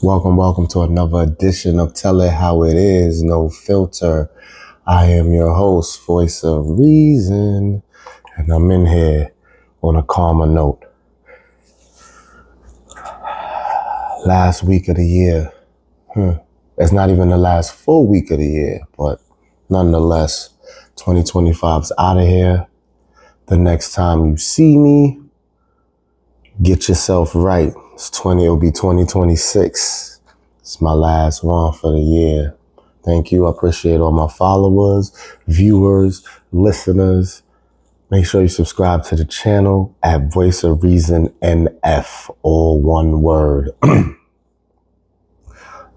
Welcome to another edition of Tell It How It Is, No Filter. I am your host, Voice of Reason, and I'm in here on a calmer note. Last week of the year. It's not even the last full week of the year, but nonetheless, 2025's out of here. The next time you see me, get yourself right. It'll be 2026. It's my last one for the year. Thank you. I appreciate all my followers, viewers, listeners. Make sure you subscribe to the channel at Voice of Reason NF, all one word.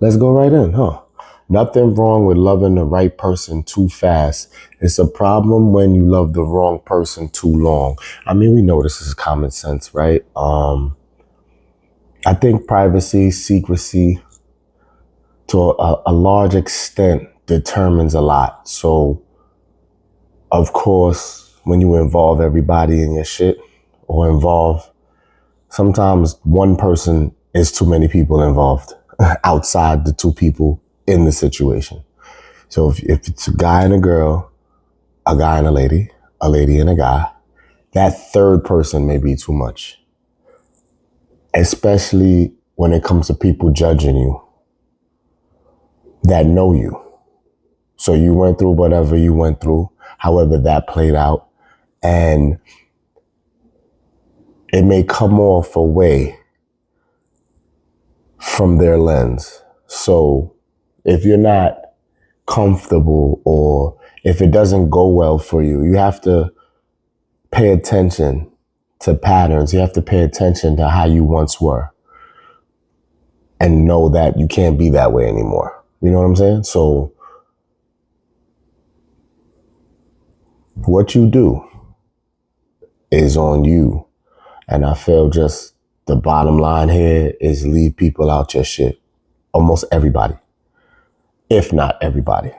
Let's go right in, Nothing wrong with loving the right person too fast. It's a problem when you love the wrong person too long. I mean, we know this is common sense, right? I think privacy, secrecy, to a large extent, determines a lot. So, of course, when you involve everybody in your shit sometimes one person is too many people involved outside the two people in the situation. So if it's a guy and a girl, a guy and a lady and a guy, that third person may be too much. Especially when it comes to people judging you that know you. So you went through whatever you went through, however that played out, and it may come off away from their lens. So if you're not comfortable or if it doesn't go well for you, you have to pay attention to patterns. You have to pay attention to how you once were and know that you can't be that way anymore. You know what I'm saying? So what you do is on you. And I feel just the bottom line here is leave people out your shit. Almost everybody, if not everybody.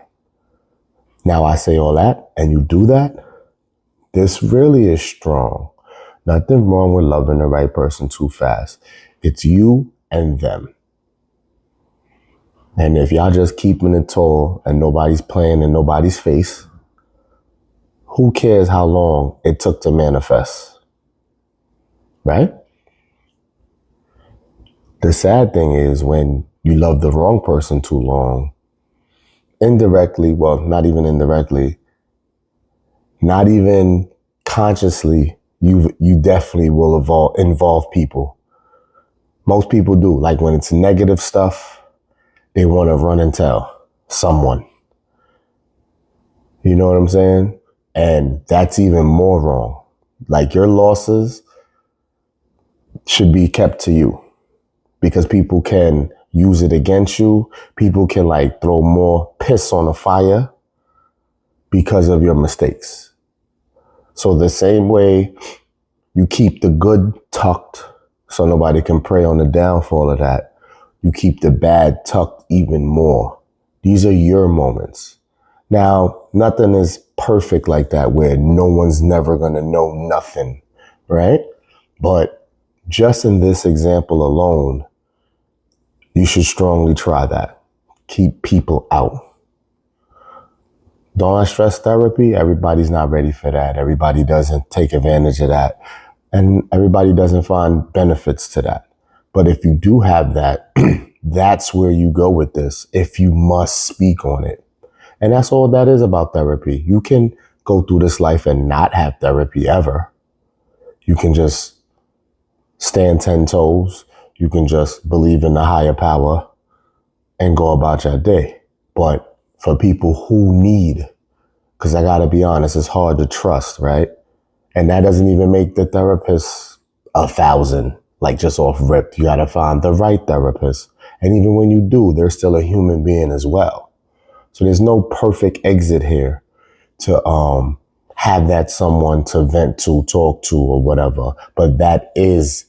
Now I say all that and you do that, this really is strong. Nothing wrong with loving the right person too fast. It's you and them. And if y'all just keeping it tall and nobody's playing in nobody's face, who cares how long it took to manifest? Right? The sad thing is when you love the wrong person too long, indirectly, well, not even indirectly, not even consciously, you definitely will involve people. Most people do. Like when it's negative stuff, they want to run and tell someone. You know what I'm saying? And that's even more wrong. Like your losses should be kept to you because people can use it against you. People can like throw more piss on the fire because of your mistakes. So the same way you keep the good tucked so nobody can prey on the downfall of that, you keep the bad tucked even more. These are your moments. Now, nothing is perfect like that where no one's never going to know nothing, right? But just in this example alone, you should strongly try that. Keep people out. Don't I stress therapy? Everybody's not ready for that. Everybody doesn't take advantage of that. And everybody doesn't find benefits to that. But if you do have that, that's where you go with this, if you must speak on it. And that's all that is about therapy. You can go through this life and not have therapy ever. You can just stand 10 toes. You can just believe in the higher power and go about your day. But for people who need, because I got to be honest, it's hard to trust, right? And that doesn't even make the therapist 1,000, like just off rip. You got to find the right therapist. And even when you do, they're still a human being as well. So there's no perfect exit here to have that someone to vent to, talk to, or whatever. But that is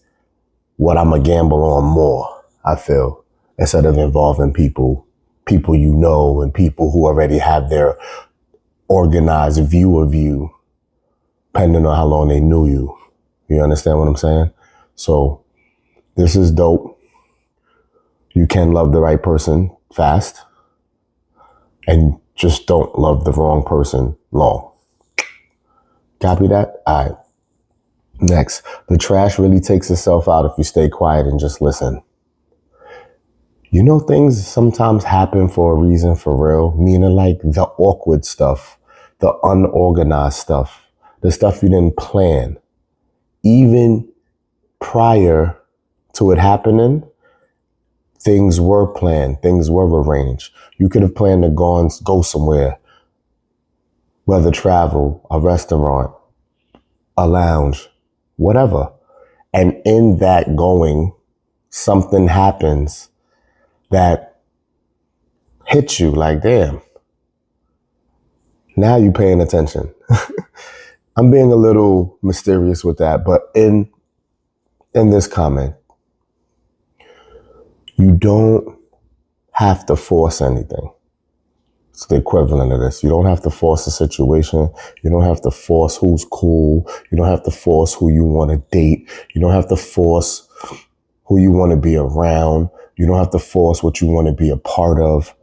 what I'm a gamble on more, I feel, instead of involving people you know and people who already have their organized view of you, depending on how long they knew you. You understand what I'm saying? So this is dope. You can love the right person fast, and just don't love the wrong person long. Copy that? All right. Next, the trash really takes itself out if you stay quiet and just listen. You know, things sometimes happen for a reason, for real, meaning like the awkward stuff, the unorganized stuff, the stuff you didn't plan. Even prior to it happening, things were planned, things were arranged. You could have planned to go somewhere, whether travel, a restaurant, a lounge, whatever. And in that going, something happens that hits you like, damn, now you paying attention. I'm being a little mysterious with that, but in this comment, you don't have to force anything. It's the equivalent of this. You don't have to force a situation. You don't have to force who's cool. You don't have to force who you want to date. You don't have to force who you want to be around. You don't have to force what you want to be a part of.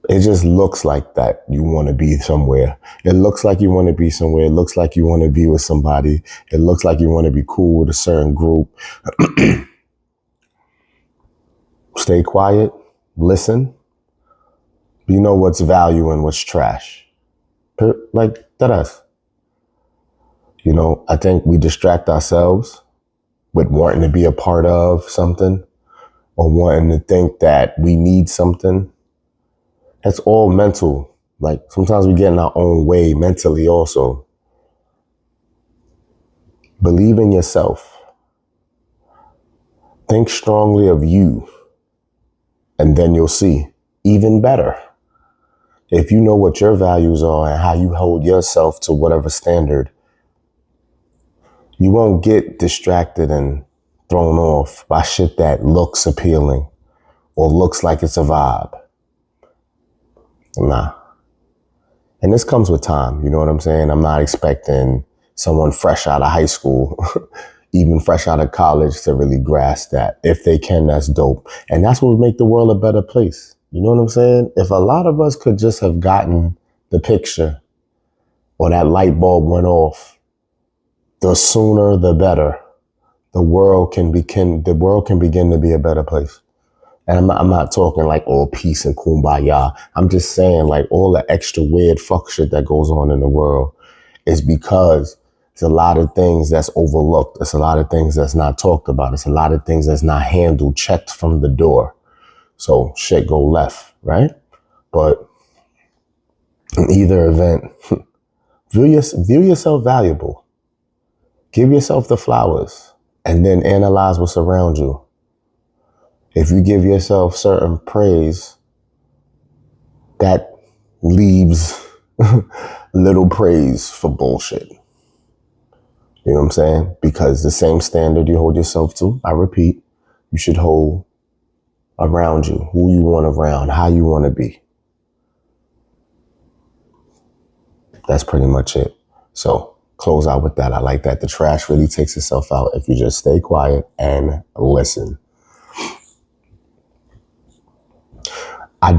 It just looks like that you want to be somewhere. It looks like you want to be somewhere. It looks like you want to be with somebody. It looks like you want to be cool with a certain group. Stay quiet. Listen. You know what's value and what's trash. Like that. You know, I think we distract ourselves with wanting to be a part of something or wanting to think that we need something. That's all mental. Like sometimes we get in our own way mentally also. Believe in yourself. Think strongly of you. And then you'll see even better. If you know what your values are and how you hold yourself to whatever standard, you won't get distracted and thrown off by shit that looks appealing or looks like it's a vibe. Nah. And this comes with time. You know what I'm saying? I'm not expecting someone fresh out of high school, even fresh out of college, to really grasp that. If they can, that's dope. And that's what would make the world a better place. You know what I'm saying? If a lot of us could just have gotten the picture or that light bulb went off, the sooner the better. The world can begin to be a better place. And I'm not talking like all peace and kumbaya. I'm just saying like all the extra weird fuck shit that goes on in the world is because there's a lot of things that's overlooked. There's a lot of things that's not talked about. There's a lot of things that's not handled, checked from the door. So shit go left, right? But in either event, view yourself valuable. Give yourself the flowers and then analyze what's around you. If you give yourself certain praise, that leaves little praise for bullshit. You know what I'm saying? Because the same standard you hold yourself to, I repeat, you should hold around you, who you want around, how you want to be. That's pretty much it. So close out with that. I like that. The trash really takes itself out if you just stay quiet and listen. I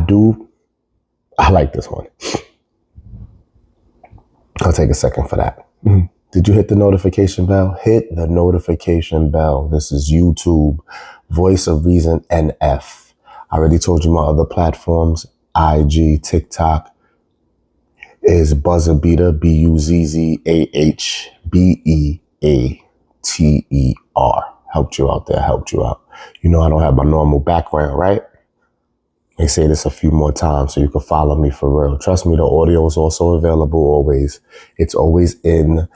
like this one. I'll take a second for that. Did you hit the notification bell? Hit the notification bell. This is YouTube, Voice of Reason NF. I already told you my other platforms, IG, TikTok is Buzzer Beater, BUZZAHBEATER. Helped you out there, helped you out. You know I don't have my normal background, right? They say this a few more times so you can follow me for real. Trust me, the audio is also available always. It's always in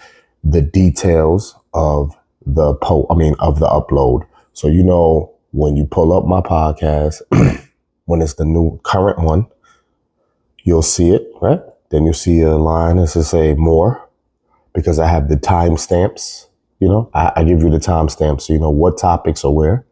the details of the of the upload. So you know when you pull up my podcast, when it's the new current one, you'll see it, right? Then you'll see a line that says say more, because I have the timestamps. You know, I give you the timestamps so you know what topics are where.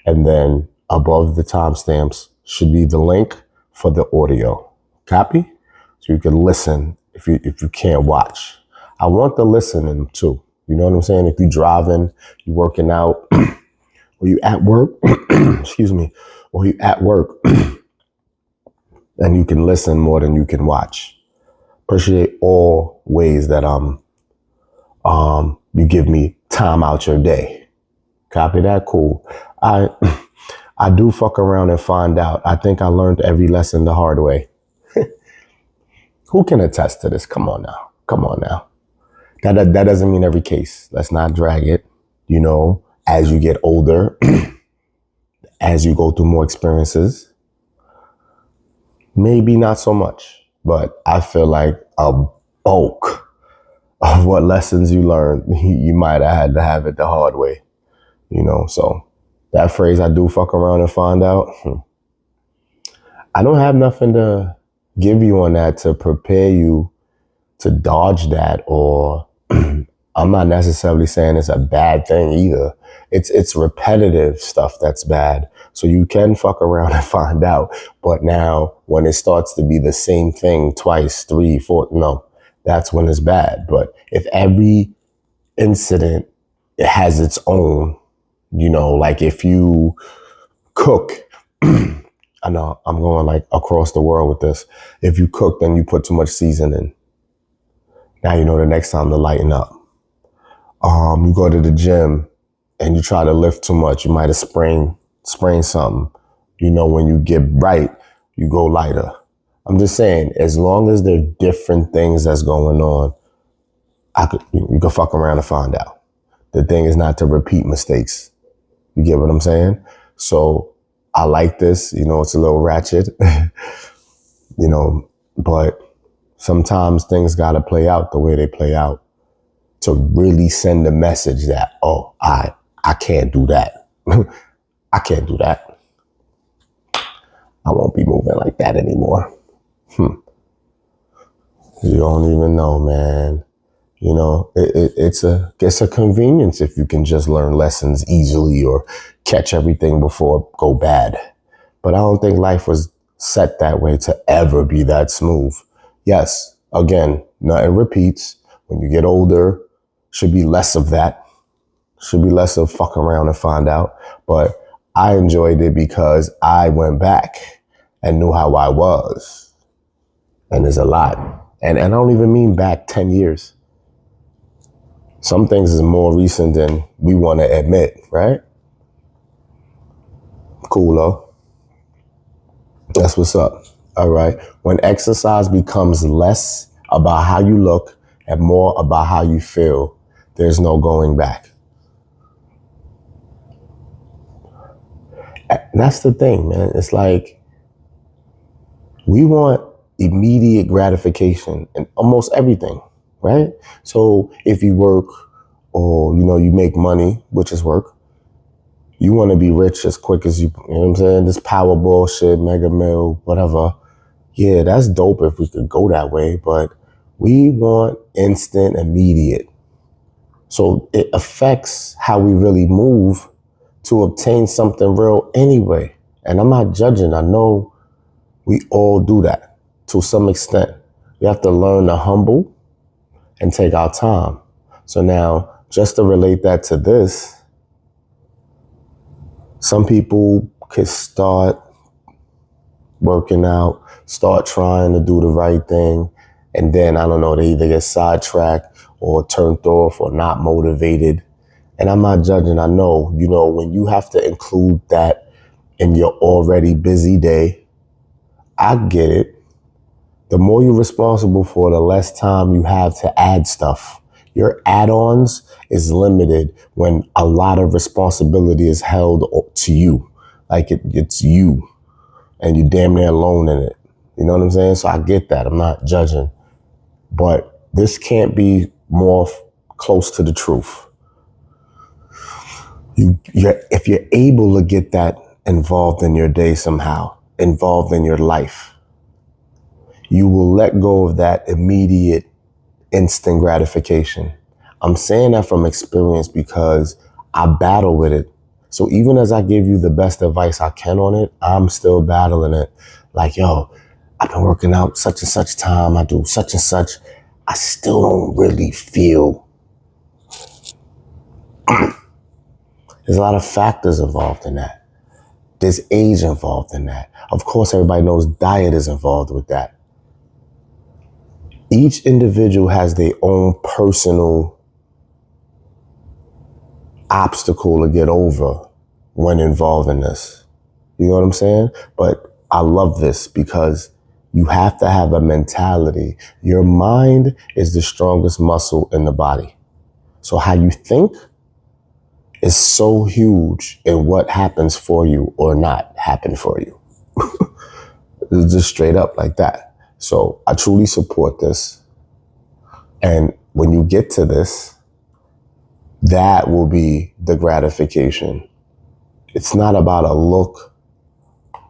And then above the timestamps should be the link for the audio. Copy? So you can listen if you can't watch. I want the listening too. You know what I'm saying? If you're driving, you're working out, or you at work, excuse me, or you at work and you can listen more than you can watch. Appreciate all ways that you give me time out your day. Copy that? Cool. I do fuck around and find out. I think I learned every lesson the hard way. Who can attest to this? Come on now. Come on now. That doesn't mean every case. Let's not drag it. You know, as you get older, as you go through more experiences, maybe not so much, but I feel like a bulk of what lessons you learned, you might have had to have it the hard way, you know? So that phrase, I do fuck around and find out. I don't have nothing to give you on that to prepare you to dodge that, or I'm not necessarily saying it's a bad thing either. It's repetitive stuff that's bad. So you can fuck around and find out. But now when it starts to be the same thing twice, 3, 4, no, that's when it's bad. But if every incident it has its own, you know, like if you cook, I know I'm going like across the world with this. If you cook, then you put too much seasoning. Now you know the next time to lighten up. You go to the gym and you try to lift too much, you might have sprained something. You know, when you get right, you go lighter. I'm just saying, as long as there are different things that's going on, you can fuck around and find out. The thing is not to repeat mistakes. You get what I'm saying? So I like this, you know, it's a little ratchet, you know, but sometimes things got to play out the way they play out to really send a message that, oh, I can't do that. I can't do that. I won't be moving like that anymore. You don't even know, man. You know, it's a convenience if you can just learn lessons easily or catch everything before it go bad. But I don't think life was set that way to ever be that smooth. Yes, again, nothing repeats. When you get older, should be less of that. Should be less of fuck around and find out. But I enjoyed it because I went back and knew how I was. And there's a lot. And I don't even mean back 10 years. Some things is more recent than we want to admit, right? Cool, though. That's what's up. All right. When exercise becomes less about how you look and more about how you feel, there's no going back. That's the thing, man. It's like we want immediate gratification in almost everything, right? So if you work or, you know, you make money, which is work, you want to be rich as quick as you know what I'm saying? This power bullshit, mega mill, whatever. Yeah, that's dope if we could go that way, but we want instant, immediate. So it affects how we really move to obtain something real anyway. And I'm not judging. I know we all do that to some extent. We have to learn to humble and take our time. So now, just to relate that to this, some people could start working out, start trying to do the right thing, and then, I don't know, they either get sidetracked or turned off or not motivated. And I'm not judging. I know, you know, when you have to include that in your already busy day, I get it. The more you're responsible for, the less time you have to add stuff. Your add-ons is limited when a lot of responsibility is held to you. Like it's you and you're damn near alone in it. You know what I'm saying? So I get that. I'm not judging. But this can't be more close to the truth. If you're able to get that involved in your day somehow, involved in your life, you will let go of that immediate, instant gratification. I'm saying that from experience because I battle with it. So even as I give you the best advice I can on it, I'm still battling it. Like, yo, I've been working out such and such time. I do such and such. I still don't really feel There's a lot of factors involved in that. There's age involved in that. Of course, everybody knows diet is involved with that. Each individual has their own personal obstacle to get over when involved in this. You know what I'm saying? But I love this because you have to have a mentality. Your mind is the strongest muscle in the body. So how you think is so huge in what happens for you or not happen for you. It's just straight up like that. So I truly support this. And when you get to this, that will be the gratification. It's not about a look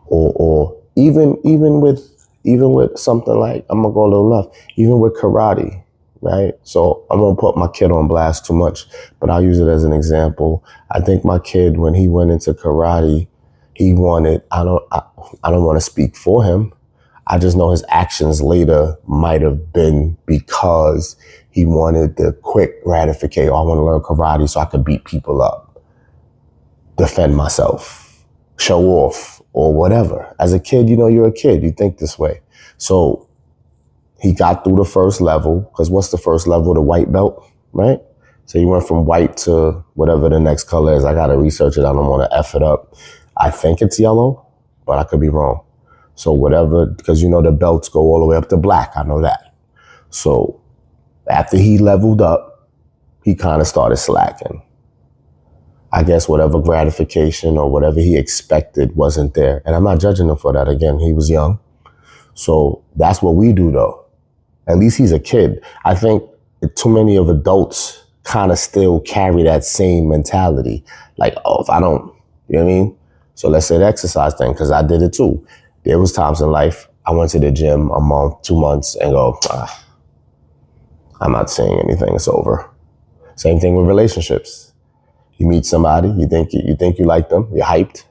or even with something like, I'm gonna go a little left, even with karate, right? So I won't put my kid on blast too much, but I'll use it as an example. I think my kid, when he went into karate, he wanted, I don't want to speak for him. I just know his actions later might have been because he wanted the quick gratification. Oh, I want to learn karate so I could beat people up, defend myself, show off, or whatever. As a kid, you know, you're a kid. You think this way. So he got through the first level, because what's the first level? The white belt, right? So he went from white to whatever the next color is. I got to research it. I don't want to F it up. I think it's yellow, but I could be wrong. So whatever, because you know the belts go all the way up to black. I know that. So after he leveled up, he kind of started slacking. I guess whatever gratification or whatever he expected wasn't there. And I'm not judging him for that. Again, he was young. So that's what we do, though. At least he's a kid. I think too many of adults kind of still carry that same mentality. Like, oh, if I don't, you know what I mean? So let's say the exercise thing, because I did it too. There was times in life I went to the gym a month, 2 months, and go, I'm not seeing anything. It's over. Same thing with relationships. You meet somebody, you think you like them, you're hyped,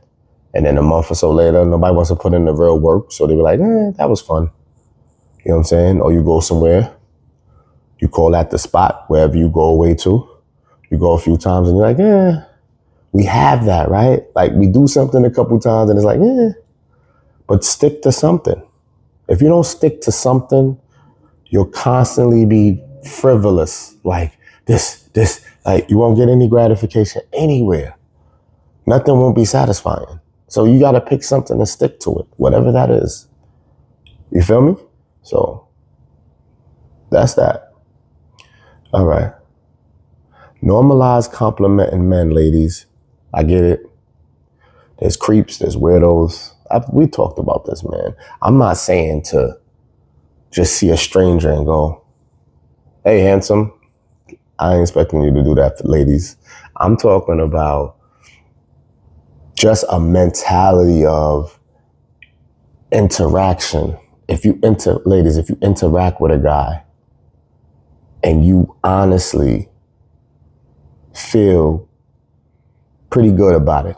and then a month or so later, nobody wants to put in the real work, so they were like, that was fun. You know what I'm saying? Or you go somewhere, you call at the spot, wherever you go away to, you go a few times, and you're like, we have that, right? Like, we do something a couple times, and it's like, but stick to something. If you don't stick to something, you'll constantly be frivolous, like this, like you won't get any gratification anywhere. Nothing won't be satisfying. So you got to pick something and stick to it, whatever that is. You feel me? So that's that. All right. Normalize complimenting men, ladies. I get it. There's creeps, there's weirdos. We talked about this, man. I'm not saying to just see a stranger and go, hey, handsome. I ain't expecting you to do that, ladies. I'm talking about just a mentality of interaction. Ladies, if you interact with a guy and you honestly feel pretty good about it,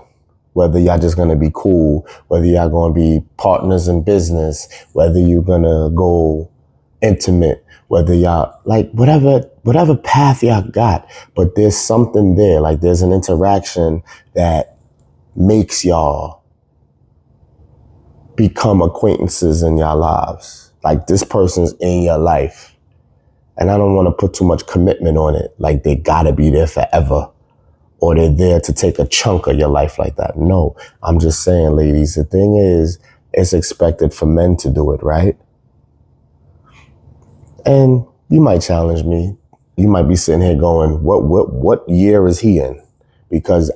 whether y'all just gonna be cool, whether y'all gonna be partners in business, whether you're gonna go intimate, whether y'all, like whatever path y'all got, but there's something there, like there's an interaction that makes y'all become acquaintances in your lives. Like this person's in your life. And I don't want to put too much commitment on it, like they gotta be there forever, or they're there to take a chunk of your life like that. No, I'm just saying, ladies, the thing is, it's expected for men to do it, right? And you might challenge me. You might be sitting here going, what year is he in? Because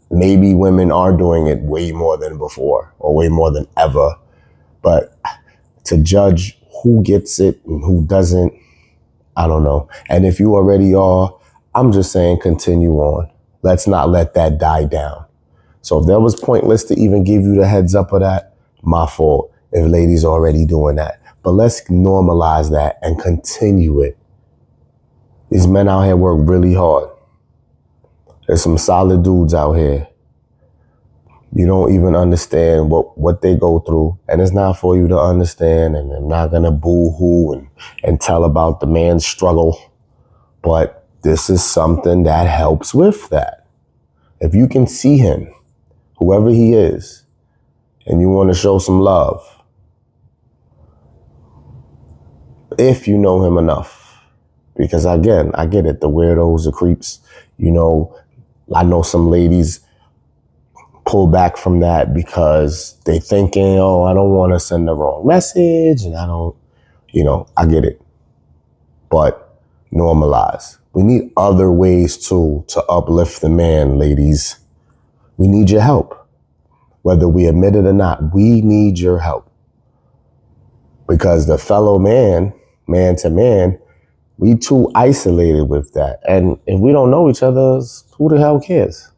maybe women are doing it way more than before or way more than ever. But to judge who gets it and who doesn't, I don't know. And if you already are, I'm just saying continue on. Let's not let that die down. So if that was pointless to even give you the heads up of that, my fault if ladies are already doing that. But let's normalize that and continue it. These men out here work really hard. There's some solid dudes out here. You don't even understand what they go through. And it's not for you to understand. And I'm not going to boo-hoo and tell about the man's struggle. But this is something that helps with that. If you can see him, whoever he is, and you want to show some love, if you know him enough, because again, I get it, the weirdos, the creeps, I know some ladies pull back from that because they thinking, oh, I don't want to send the wrong message, and I don't, I get it. But normalize. We need other ways to uplift the man, ladies. We need your help. Whether we admit it or not, we need your help. Because the fellow man to man, we too isolated with that. And if we don't know each other, who the hell cares?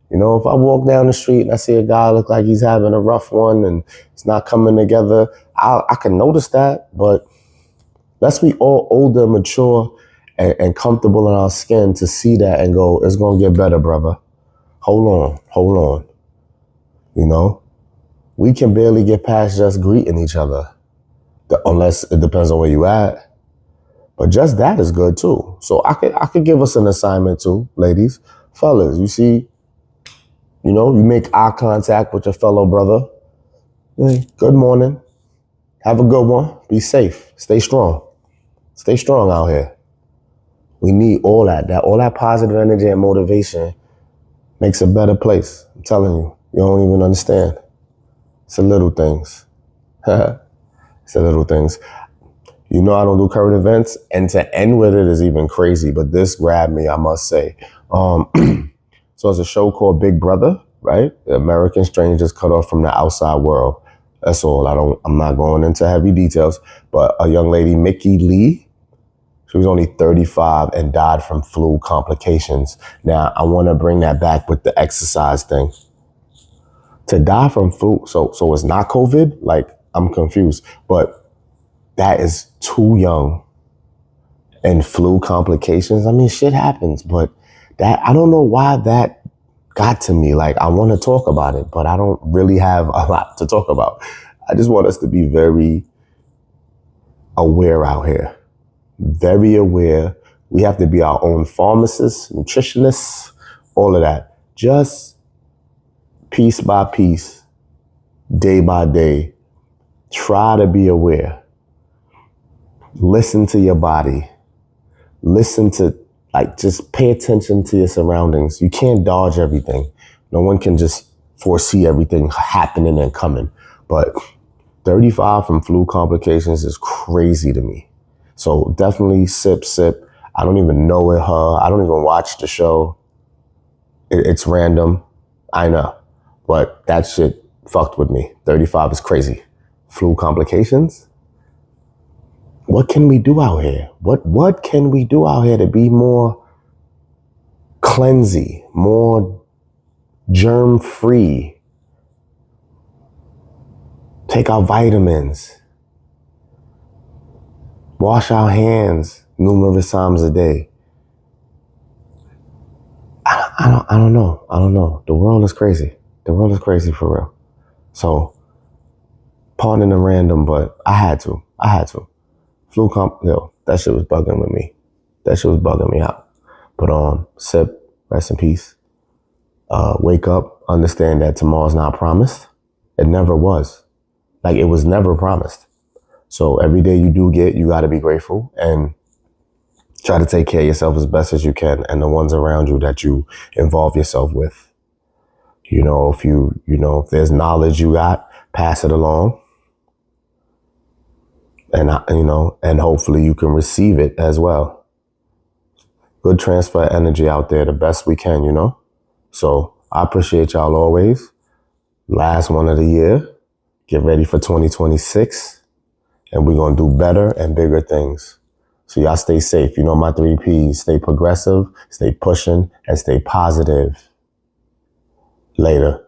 If I walk down the street and I see a guy look like he's having a rough one and it's not coming together, I can notice that. But let's be all older, mature, and comfortable in our skin to see that and go, it's going to get better, brother. Hold on. We can barely get past just greeting each other, unless it depends on where you at. But just that is good too. So I could give us an assignment too, ladies. Fellas, you see, you make eye contact with your fellow brother. Hey, good morning. Have a good one. Be safe. Stay strong. Stay strong out here. We need all that positive energy and motivation makes a better place. I'm telling you, you don't even understand. It's the little things. It's the little things. I don't do current events, and to end with it is even crazy, but this grabbed me, I must say. So it's a show called Big Brother, right? The American strangers cut off from the outside world. That's all. I'm not going into heavy details, but a young lady, Mickey Lee, she was only 35 and died from flu complications. Now, I want to bring that back with the exercise thing. To die from flu, so it's not COVID? Like, I'm confused, but that is too young. And flu complications, shit happens, but I don't know why that got to me. Like, I want to talk about it, but I don't really have a lot to talk about. I just want us to be very aware out here. Very aware. We have to be our own pharmacists, nutritionists, all of that. Just piece by piece, day by day, try to be aware. Listen to your body. Listen to, just pay attention to your surroundings. You can't dodge everything. No one can just foresee everything happening and coming. But 35 from flu complications is crazy to me. So definitely sip. I don't even know it, her. I don't even watch the show. It's random. I know. But that shit fucked with me. 35 is crazy. Flu complications? What can we do out here? What can we do out here to be more cleansy, more germ-free? Take our vitamins. Wash our hands numerous times a day. I don't know. The world is crazy. The world is crazy for real. So, pardon the random, but I had to. Flu that shit was bugging with me. That shit was bugging me out. But sip, rest in peace. Wake up, understand that tomorrow's not promised. It never was. Like, it was never promised. So every day you do get, you got to be grateful and try to take care of yourself as best as you can and the ones around you that you involve yourself with. If there's knowledge you got, pass it along. And, and hopefully you can receive it as well. Good transfer energy out there, the best we can, So I appreciate y'all always. Last one of the year. Get ready for 2026. And we're going to do better and bigger things. So y'all stay safe. My 3 Ps. Stay progressive, stay pushing, and stay positive. Later.